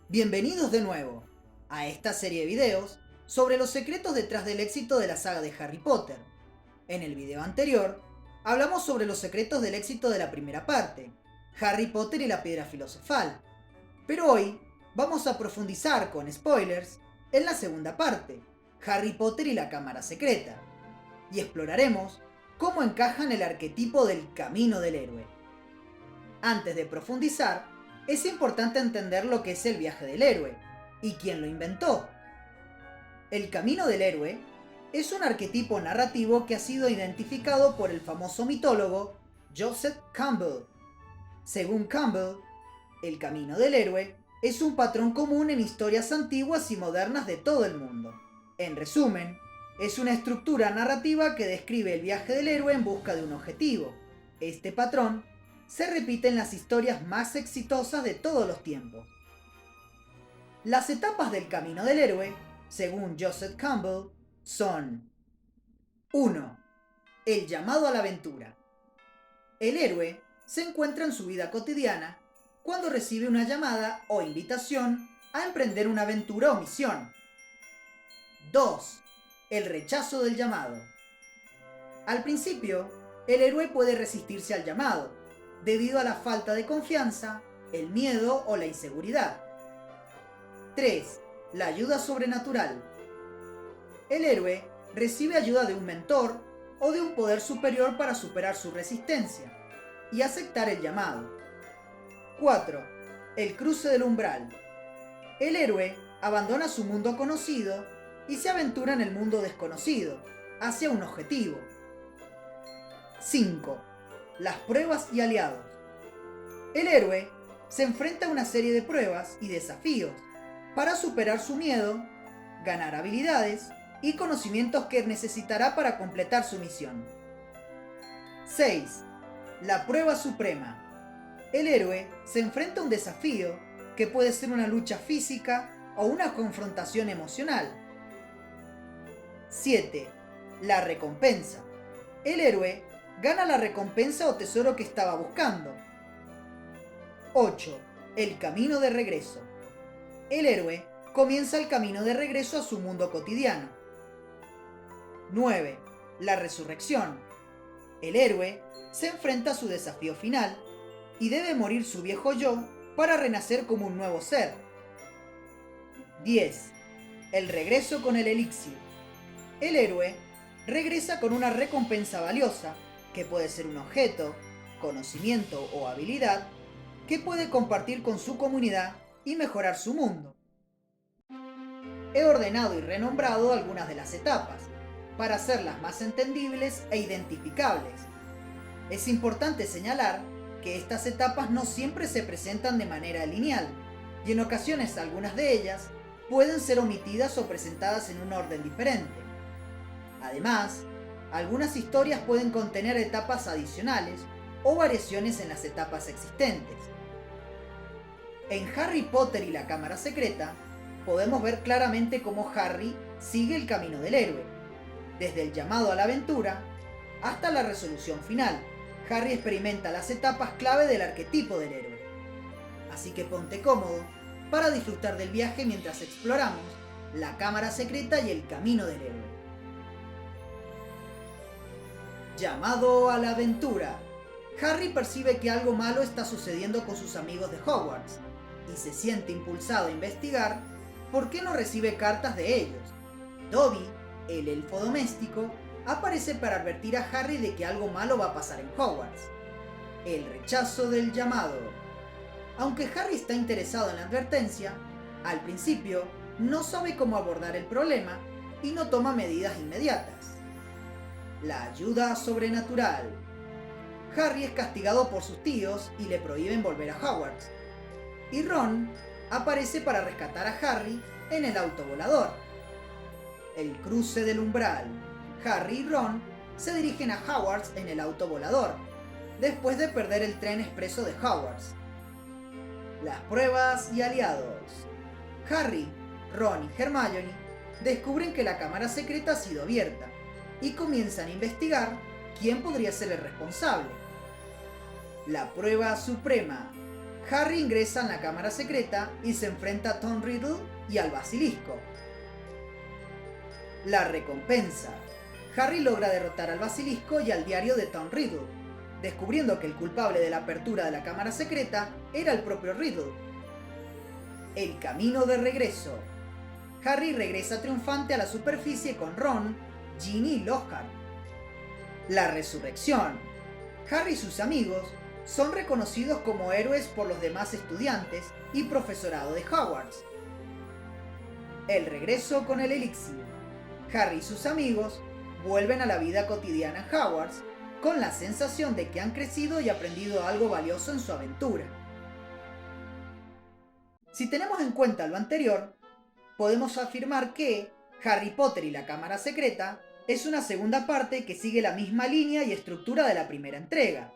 Bienvenidos de nuevo a esta serie de videos sobre los secretos detrás del éxito de la saga de Harry Potter. En el video anterior, hablamos sobre los secretos del éxito de la primera parte, Harry Potter y la Piedra Filosofal. Pero hoy vamos a profundizar con spoilers en la segunda parte, Harry Potter y la Cámara Secreta, y exploraremos cómo encajan el arquetipo del camino del héroe. Antes de profundizar, es importante entender lo que es el viaje del héroe y quién lo inventó. El camino del héroe es un arquetipo narrativo que ha sido identificado por el famoso mitólogo Joseph Campbell. Según Campbell, el camino del héroe es un patrón común en historias antiguas y modernas de todo el mundo. En resumen, es una estructura narrativa que describe el viaje del héroe en busca de un objetivo. Este patrón se repite en las historias más exitosas de todos los tiempos. Las etapas del camino del héroe, según Joseph Campbell, son 1. El llamado a la aventura. El héroe se encuentra en su vida cotidiana cuando recibe una llamada o invitación a emprender una aventura o misión. 2. El rechazo del llamado. Al principio, el héroe puede resistirse al llamado, debido a la falta de confianza, el miedo o la inseguridad. 3. La ayuda sobrenatural. El héroe recibe ayuda de un mentor o de un poder superior para superar su resistencia y aceptar el llamado. 4. El cruce del umbral. El héroe abandona su mundo conocido y se aventura en el mundo desconocido, hacia un objetivo. 5. Las pruebas y aliados. El héroe se enfrenta a una serie de pruebas y desafíos para superar su miedo, ganar habilidades y conocimientos que necesitará para completar su misión. 6. La prueba suprema. El héroe se enfrenta a un desafío que puede ser una lucha física o una confrontación emocional. 7. La recompensa. El héroe gana la recompensa o tesoro que estaba buscando. 8. El camino de regreso. El héroe comienza el camino de regreso a su mundo cotidiano. 9. La resurrección. El héroe se enfrenta a su desafío final y debe morir su viejo yo para renacer como un nuevo ser. 10. El regreso con el elixir. El héroe regresa con una recompensa valiosa, que puede ser un objeto, conocimiento o habilidad, que puede compartir con su comunidad y mejorar su mundo. He ordenado y renombrado algunas de las etapas, para hacerlas más entendibles e identificables. Es importante señalar que estas etapas no siempre se presentan de manera lineal, y en ocasiones algunas de ellas pueden ser omitidas o presentadas en un orden diferente. Además, algunas historias pueden contener etapas adicionales o variaciones en las etapas existentes. En Harry Potter y la Cámara Secreta, podemos ver claramente cómo Harry sigue el camino del héroe, desde el llamado a la aventura hasta la resolución final. Harry experimenta las etapas clave del arquetipo del héroe. Así que ponte cómodo para disfrutar del viaje mientras exploramos la Cámara Secreta y el camino del héroe. Llamado a la aventura. Harry percibe que algo malo está sucediendo con sus amigos de Hogwarts y se siente impulsado a investigar por qué no recibe cartas de ellos. Dobby, el elfo doméstico, aparece para advertir a Harry de que algo malo va a pasar en Hogwarts. El rechazo del llamado. Aunque Harry está interesado en la advertencia, al principio no sabe cómo abordar el problema y no toma medidas inmediatas. La ayuda sobrenatural. Harry es castigado por sus tíos y le prohíben volver a Hogwarts. Y Ron aparece para rescatar a Harry en el auto volador. El cruce del umbral. Harry y Ron se dirigen a Hogwarts en el auto volador, después de perder el tren expreso de Hogwarts. Las pruebas y aliados. Harry, Ron y Hermione descubren que la cámara secreta ha sido abierta y comienzan a investigar quién podría ser el responsable. La prueba suprema. Harry ingresa en la cámara secreta y se enfrenta a Tom Riddle y al basilisco. La recompensa. Harry logra derrotar al basilisco y al diario de Tom Riddle, descubriendo que el culpable de la apertura de la cámara secreta era el propio Riddle. El camino de regreso. Harry regresa triunfante a la superficie con Ron, Ginny y Lockhart. La resurrección. Harry y sus amigos son reconocidos como héroes por los demás estudiantes y profesorado de Hogwarts. El regreso con el elixir. Harry y sus amigos vuelven a la vida cotidiana en Hogwarts con la sensación de que han crecido y aprendido algo valioso en su aventura. Si tenemos en cuenta lo anterior, podemos afirmar que Harry Potter y la Cámara Secreta es una segunda parte que sigue la misma línea y estructura de la primera entrega.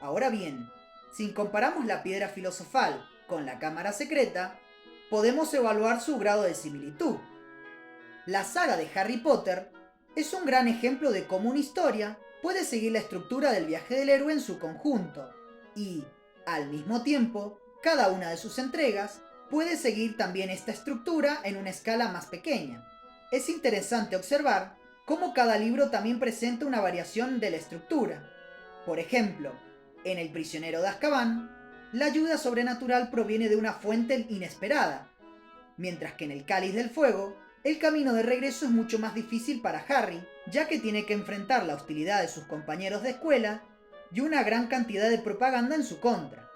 Ahora bien, si comparamos la Piedra Filosofal con la Cámara Secreta, podemos evaluar su grado de similitud. La saga de Harry Potter es un gran ejemplo de cómo una historia puede seguir la estructura del viaje del héroe en su conjunto, y, al mismo tiempo, cada una de sus entregas puede seguir también esta estructura en una escala más pequeña. Es interesante observar cómo cada libro también presenta una variación de la estructura. Por ejemplo, en El prisionero de Azkaban, la ayuda sobrenatural proviene de una fuente inesperada, mientras que en El cáliz del fuego, el camino de regreso es mucho más difícil para Harry, ya que tiene que enfrentar la hostilidad de sus compañeros de escuela y una gran cantidad de propaganda en su contra.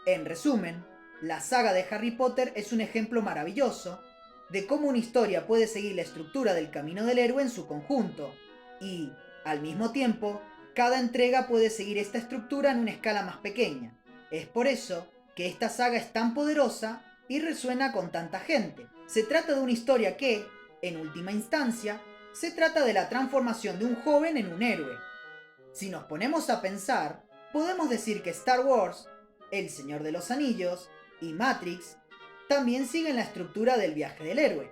En resumen, la saga de Harry Potter es un ejemplo maravilloso de cómo una historia puede seguir la estructura del camino del héroe en su conjunto, y, al mismo tiempo, cada entrega puede seguir esta estructura en una escala más pequeña. Es por eso que esta saga es tan poderosa y resuena con tanta gente. Se trata de una historia que, en última instancia, se trata de la transformación de un joven en un héroe. Si nos ponemos a pensar, podemos decir que Star Wars, El Señor de los Anillos y Matrix también siguen la estructura del viaje del héroe.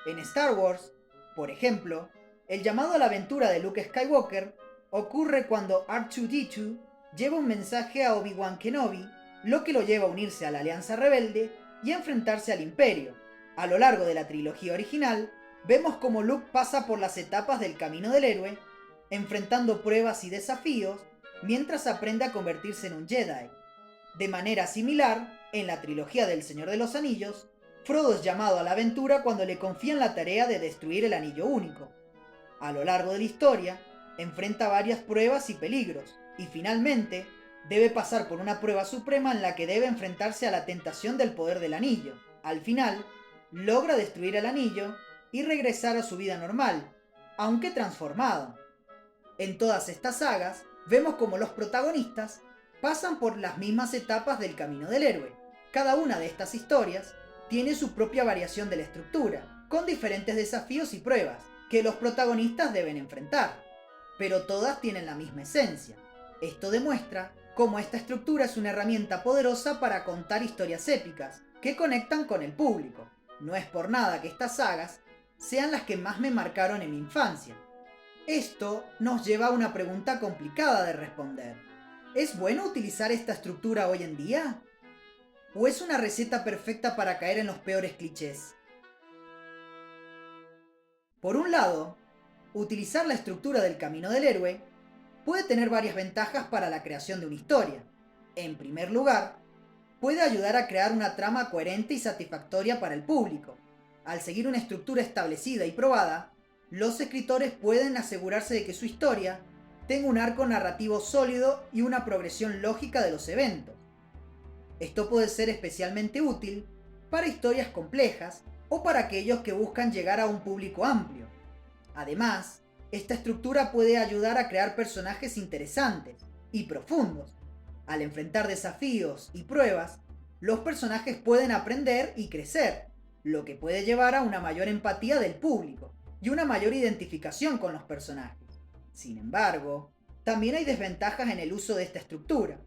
En Star Wars, por ejemplo, el llamado a la aventura de Luke Skywalker ocurre cuando R2-D2 lleva un mensaje a Obi-Wan Kenobi, lo que lo lleva a unirse a la Alianza Rebelde y a enfrentarse al Imperio. A lo largo de la trilogía original, vemos cómo Luke pasa por las etapas del camino del héroe, enfrentando pruebas y desafíos, mientras aprende a convertirse en un Jedi. De manera similar, en la trilogía del Señor de los Anillos, Frodo es llamado a la aventura cuando le confían la tarea de destruir el Anillo Único. A lo largo de la historia, enfrenta varias pruebas y peligros, y finalmente, debe pasar por una prueba suprema en la que debe enfrentarse a la tentación del poder del anillo. Al final, logra destruir el anillo y regresar a su vida normal, aunque transformado. En todas estas sagas, vemos como los protagonistas pasan por las mismas etapas del camino del héroe. Cada una de estas historias tiene su propia variación de la estructura, con diferentes desafíos y pruebas que los protagonistas deben enfrentar, pero todas tienen la misma esencia. Esto demuestra cómo esta estructura es una herramienta poderosa para contar historias épicas que conectan con el público. No es por nada que estas sagas sean las que más me marcaron en mi infancia. Esto nos lleva a una pregunta complicada de responder. ¿Es bueno utilizar esta estructura hoy en día? ¿O es una receta perfecta para caer en los peores clichés? Por un lado, utilizar la estructura del camino del héroe puede tener varias ventajas para la creación de una historia. En primer lugar, puede ayudar a crear una trama coherente y satisfactoria para el público. Al seguir una estructura establecida y probada, los escritores pueden asegurarse de que su historia tenga un arco narrativo sólido y una progresión lógica de los eventos. Esto puede ser especialmente útil para historias complejas o para aquellos que buscan llegar a un público amplio. Además, esta estructura puede ayudar a crear personajes interesantes y profundos. Al enfrentar desafíos y pruebas, los personajes pueden aprender y crecer, lo que puede llevar a una mayor empatía del público y una mayor identificación con los personajes. Sin embargo, también hay desventajas en el uso de esta estructura.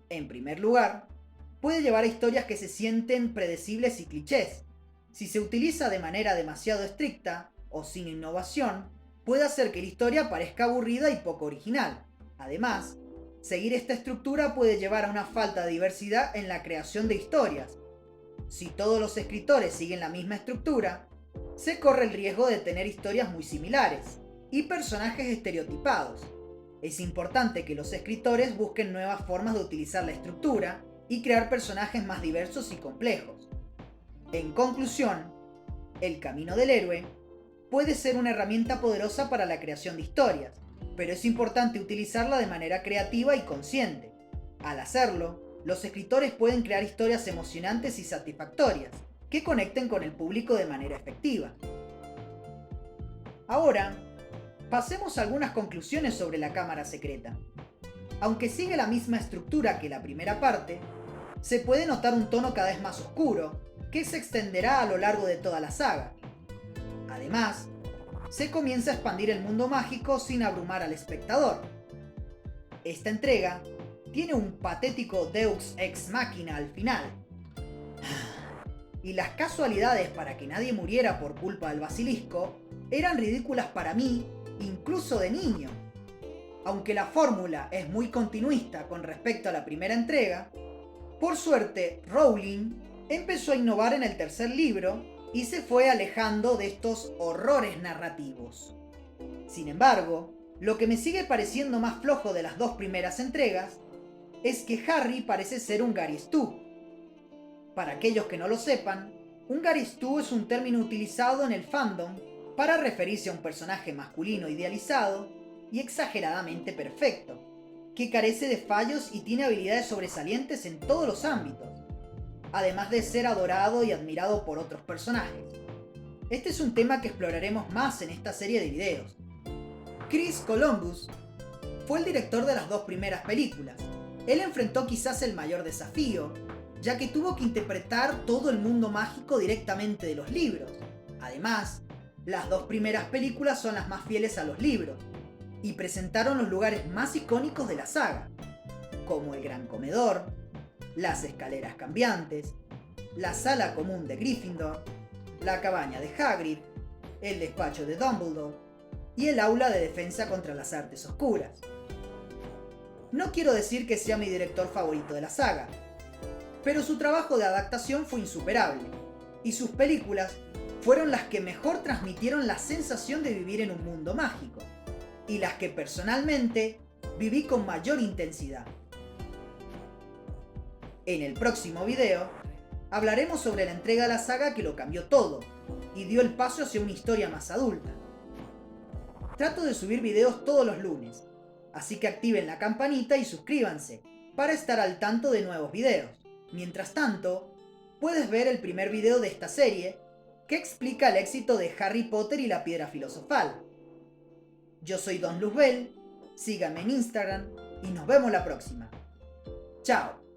En primer lugar, puede llevar a historias que se sienten predecibles y clichés. Si se utiliza de manera demasiado estricta o sin innovación, puede hacer que la historia parezca aburrida y poco original. Además, Seguir esta estructura puede llevar a una falta de diversidad en la creación de historias. Si todos los escritores siguen la misma estructura, se corre el riesgo de tener historias muy similares y personajes estereotipados. Es importante que los escritores busquen nuevas formas de utilizar la estructura y crear personajes más diversos y complejos. En conclusión, el camino del héroe puede ser una herramienta poderosa para la creación de historias, pero es importante utilizarla de manera creativa y consciente. Al hacerlo, los escritores pueden crear historias emocionantes y satisfactorias, que conecten con el público de manera efectiva. Ahora, pasemos a algunas conclusiones sobre la Cámara Secreta. Aunque sigue la misma estructura que la primera parte, se puede notar un tono cada vez más oscuro, que se extenderá a lo largo de toda la saga. Además, se comienza a expandir el mundo mágico sin abrumar al espectador. Esta entrega tiene un patético Deus Ex Machina al final. Y las casualidades para que nadie muriera por culpa del basilisco eran ridículas para mí, incluso de niño. Aunque la fórmula es muy continuista con respecto a la primera entrega, por suerte Rowling empezó a innovar en el tercer libro y se fue alejando de estos horrores narrativos. Sin embargo, lo que me sigue pareciendo más flojo de las dos primeras entregas es que Harry parece ser un Gary Stu. Para aquellos que no lo sepan, un Gary Stu es un término utilizado en el fandom para referirse a un personaje masculino idealizado y exageradamente perfecto, que carece de fallos y tiene habilidades sobresalientes en todos los ámbitos, además de ser adorado y admirado por otros personajes. Este es un tema que exploraremos más en esta serie de videos. Chris Columbus fue el director de las dos primeras películas. Él enfrentó quizás el mayor desafío, ya que tuvo que interpretar todo el mundo mágico directamente de los libros. Además, las dos primeras películas son las más fieles a los libros, y presentaron los lugares más icónicos de la saga, como el Gran Comedor, las escaleras cambiantes, la sala común de Gryffindor, la cabaña de Hagrid, el despacho de Dumbledore y el aula de defensa contra las artes oscuras. No quiero decir que sea mi director favorito de la saga, pero su trabajo de adaptación fue insuperable, y sus películas fueron las que mejor transmitieron la sensación de vivir en un mundo mágico, y las que personalmente viví con mayor intensidad. En el próximo video, hablaremos sobre la entrega de la saga que lo cambió todo, y dio el paso hacia una historia más adulta. Trato de subir videos todos los lunes, así que activen la campanita y suscríbanse para estar al tanto de nuevos videos. Mientras tanto, puedes ver el primer video de esta serie que explica el éxito de Harry Potter y la Piedra Filosofal. Yo soy Don Luzbel, síganme en Instagram y nos vemos la próxima. Chao.